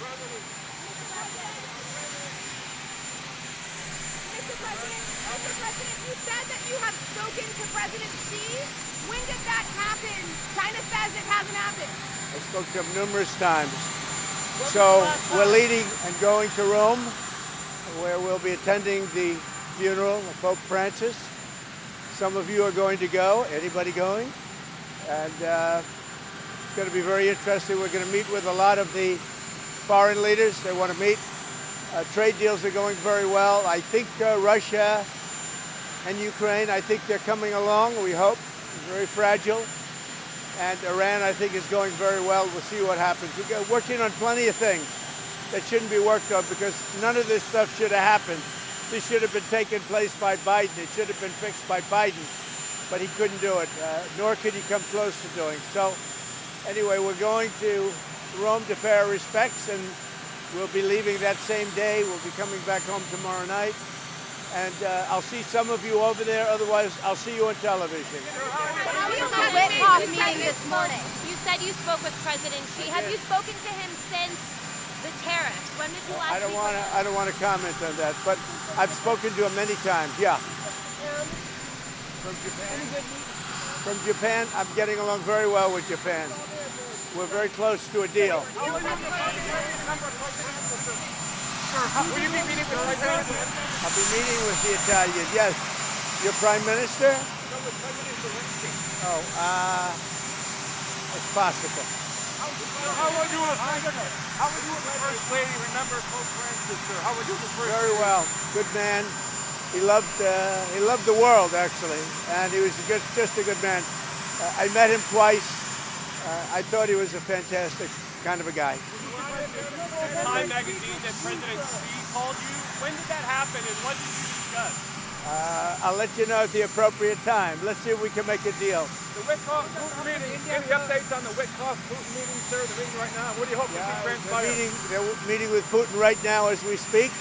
Mr. President, you said that you have spoken to President Xi. When did that happen? China says it hasn't happened. I spoke to him numerous times. So we're leaving and going to Rome, where we'll be attending the funeral of Pope Francis. Some of you are going to go. Anybody going? And it's going to be very interesting. We're going to meet with a lot of the foreign leaders. They want to meet. Trade deals are going very well. I think Russia and Ukraine, I think they're coming along, we hope. It's very fragile. And Iran, I think, is going very well. We'll see what happens. We're working on plenty of things that shouldn't be worked on because none of this stuff should have happened. This should have been taken place by Biden. It should have been fixed by Biden, but he couldn't do it, nor could he come close to doing. So anyway, we're going to Rome to pay our respects, and we'll be leaving that same day. We'll be coming back home tomorrow night. And I'll see some of you over there. Otherwise, I'll see you on television. How was the Witkoff meeting this morning? You said you spoke with President Xi. Have you spoken to him since the tariffs? When did you last speak with him? I don't want to comment on that, but I've spoken to him many times, yeah. From Japan? From Japan, I'm getting along very well with Japan. We're very close to a deal. Will you be meeting with President? I'll be meeting with the Italian, yes. Your Prime Minister? No, with President Zelensky. Oh, it's possible. How would you with the First Lady remember Pope Francis, sir? How would you with the First Lady? Very well. Good man. He loved the world, actually, and he was just a good man. I met him twice. I thought he was a fantastic kind of a guy. Time magazine that President Xi called you. When did that happen, and what did you discuss? I'll let you know at the appropriate time. Let's see if we can make a deal. The Witkoff-Putin meeting. Any updates on the Witkoff-Putin meeting, sir? The meeting right now. What do you hope to see transpire? They're meeting with Putin right now as we speak,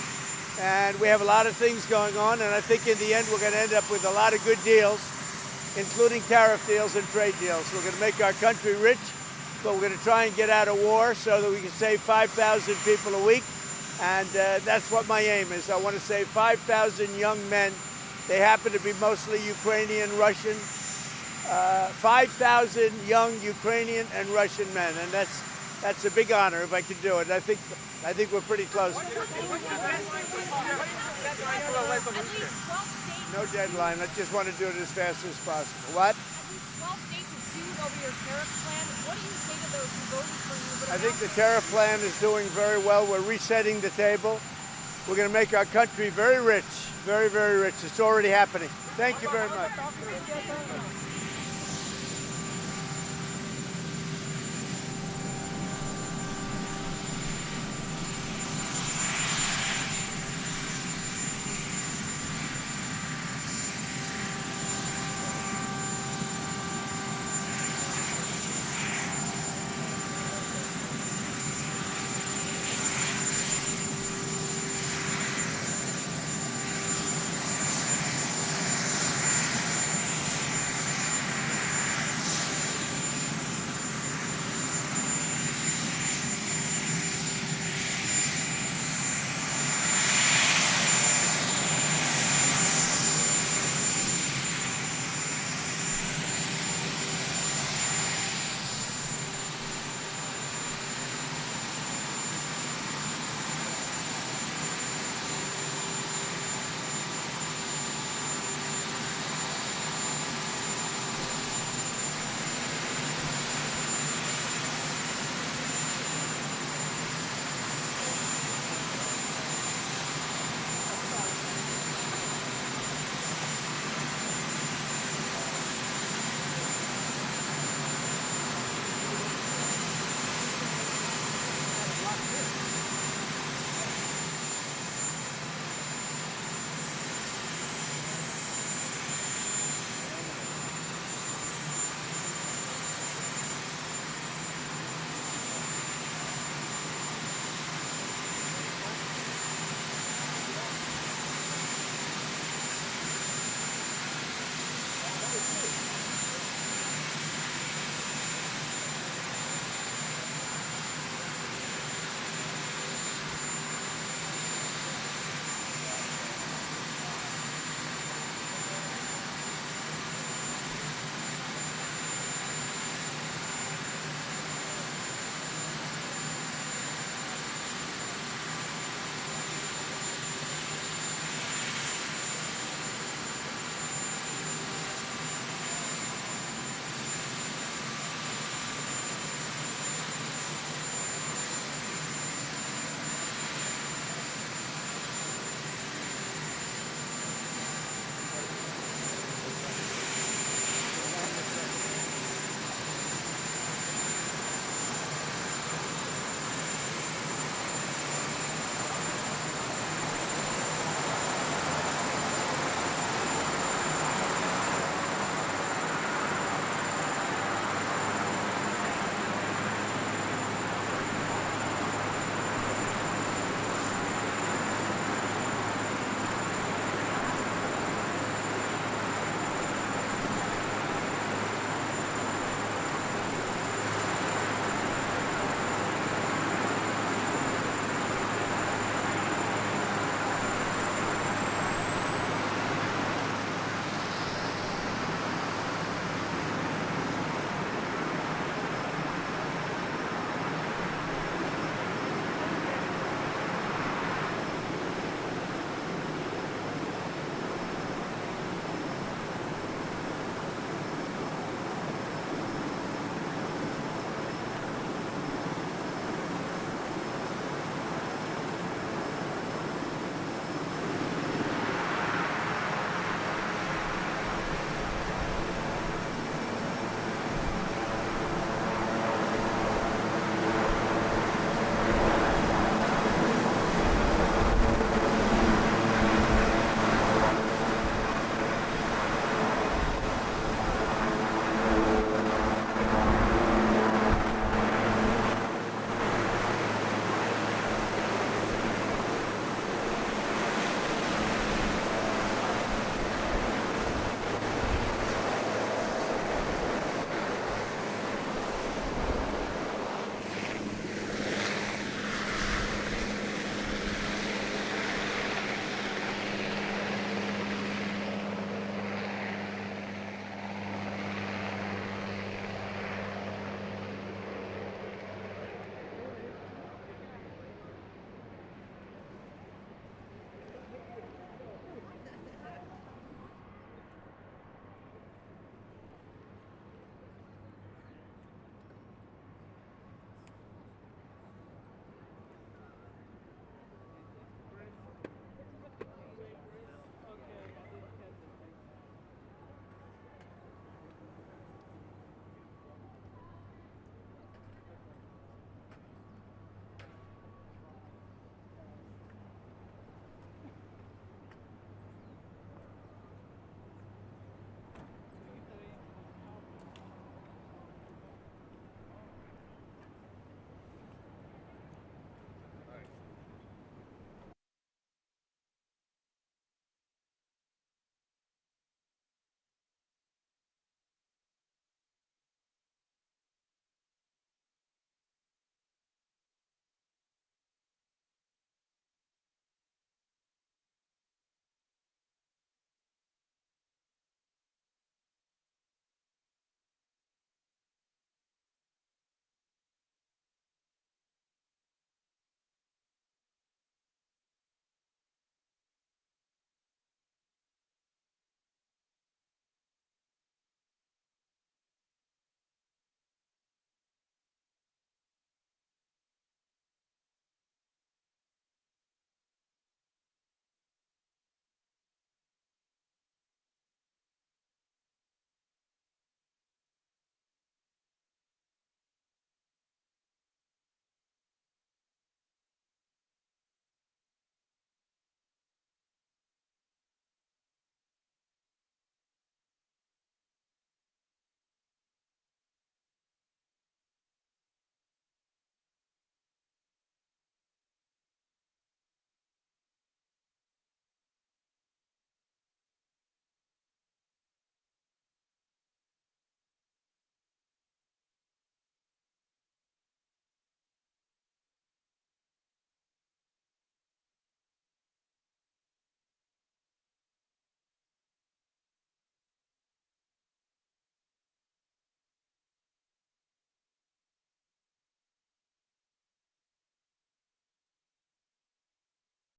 and we have a lot of things going on. And I think in the end we're going to end up with a lot of good deals, including tariff deals and trade deals. We're going to make our country rich. But we're going to try and get out of war so that we can save 5,000 people a week. And that's what my aim is. I want to save 5,000 young men. They happen to be mostly Ukrainian, Russian. 5,000 young Ukrainian and Russian men. And that's a big honor if I can do it. I think we're pretty close. No deadline. I just want to do it as fast as possible. What? 12 states have sued over your tariff plan. What do you say to those who voted for you? I think the tariff plan is doing very well. We're resetting the table. We're going to make our country very rich, very, very rich. It's already happening. Thank you very much.